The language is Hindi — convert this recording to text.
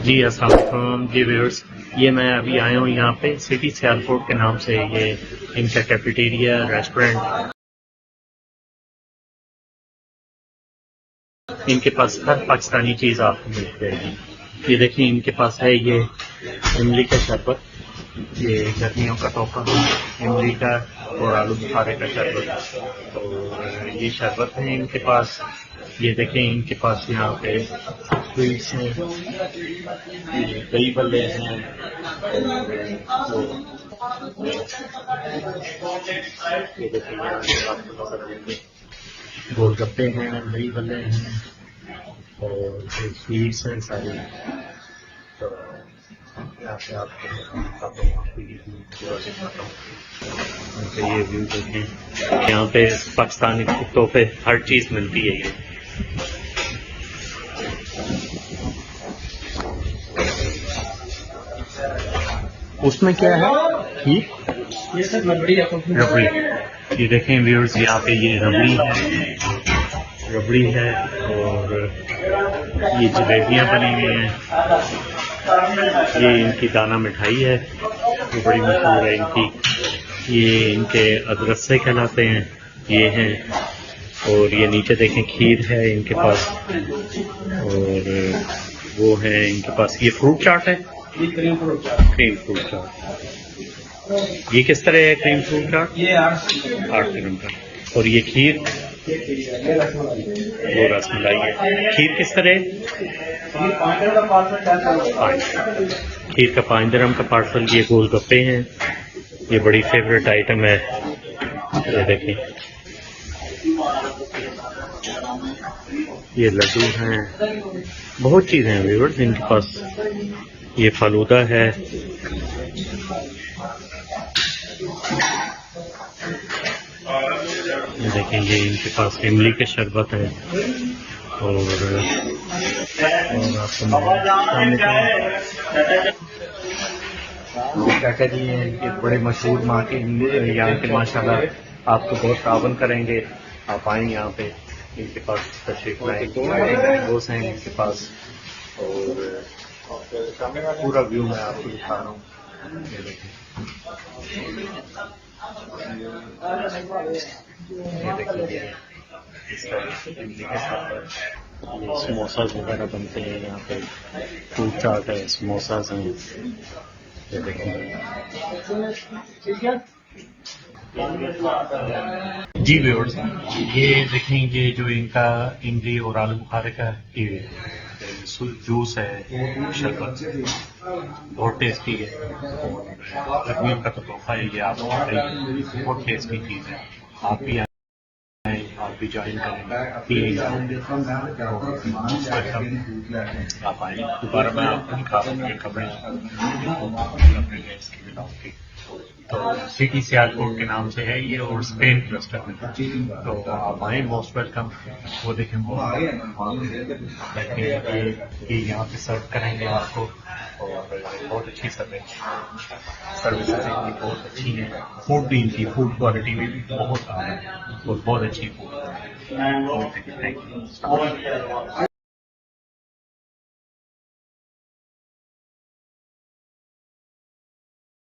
जी अस्सलाम वालेकुम जी व्यूअर्स, ये मैं अभी आया हूँ यहाँ पे सिटी सियालकोट के नाम से ये इनका कैफेटेरिया रेस्टोरेंट। इनके पास हर पाकिस्तानी चीज़ आपको मिल जाएगी। ये देखिए इनके पास है ये इमली का शरबत, ये गर्मियों का तोहफा इमली का और आलू बुखारे का शरबत। और ये शरबत है इनके पास। ये देखें इनके पास यहाँ पे स्वीट्स हैं, ये दही बल्ले हैं और ये देखें यहाँ पे आपको नजर आएंगे गोलगप्पे हैं, दही बल्ले हैं और स्वीट्स हैं सारी। तो यहाँ पे आपको ये व्यू देखें, यहाँ पे पाकिस्तानी तोहफे हर चीज़ मिलती है। ये उसमें क्या है खीर, ये सब रबड़ी रबड़ी। ये देखें व्यूअर्स यहाँ पे ये रबड़ी है और ये जलेबियाँ बनी हुई हैं। ये इनकी दाना मिठाई है, ये बड़ी मशहूर है इनकी। ये इनके अदरसे कहलाते हैं, ये हैं। और ये नीचे देखें खीर है इनके पास और वो है इनके पास। ये फ्रूट चाट है, क्रीम फ्रूट चाट। ये किस तरह है क्रीम फ्रूट चाट? ये 8 ग्राम का। और ये खीर, वो रसमलाई है। खीर किस तरह है? खीर का 5 दिरहम का पार्सल। ये गोलगप्पे हैं, ये बड़ी फेवरेट आइटम है। ये देखें ये लड्डू हैं, बहुत चीज़ें हैं व्यूअर्स इनके पास। ये फालूदा है, ये देखें ये इनके पास इमली के शरबत है और आपको चाचा जी हैं, ये बड़े मशहूर माँ के यहाँ के माशाल्लाह आपको बहुत तावन करेंगे। आप आए यहाँ पे, इनके पास तशरीफ लाएं। दोस्त हैं इनके पास और पूरा व्यू मैं आपको दिखा रहा हूँ। ये देखिए समोसा वगैरह बनते हैं यहाँ पे, फूड चाट है, समोसा हैं। ये देखिए जी व्यूअर्स, ये देखें ये जो इनका इमली और आलू बुखारे का ये जूस है, शरबत बहुत टेस्टी है। और गर्मियों का तो तोहफा है ये, आप बहुत टेस्टी चीज़ है। आप भी आए, आप भी ज्वाइन करेंगे। आप आए दोबारा, मैं आपको दिखा दूँगी खबरें की। तो सिटी सियालकोट के नाम से है ये और स्पेन क्लस्टर में। तो आप आए, मोस्ट वेलकम। वो देखें वो ये यहाँ पे सर्व करेंगे आपको और बहुत अच्छी सर्विसेज इनकी बहुत अच्छी हैं। फूड भी इनकी फूड क्वालिटी भी बहुत है और बहुत अच्छी फूड। Thank you.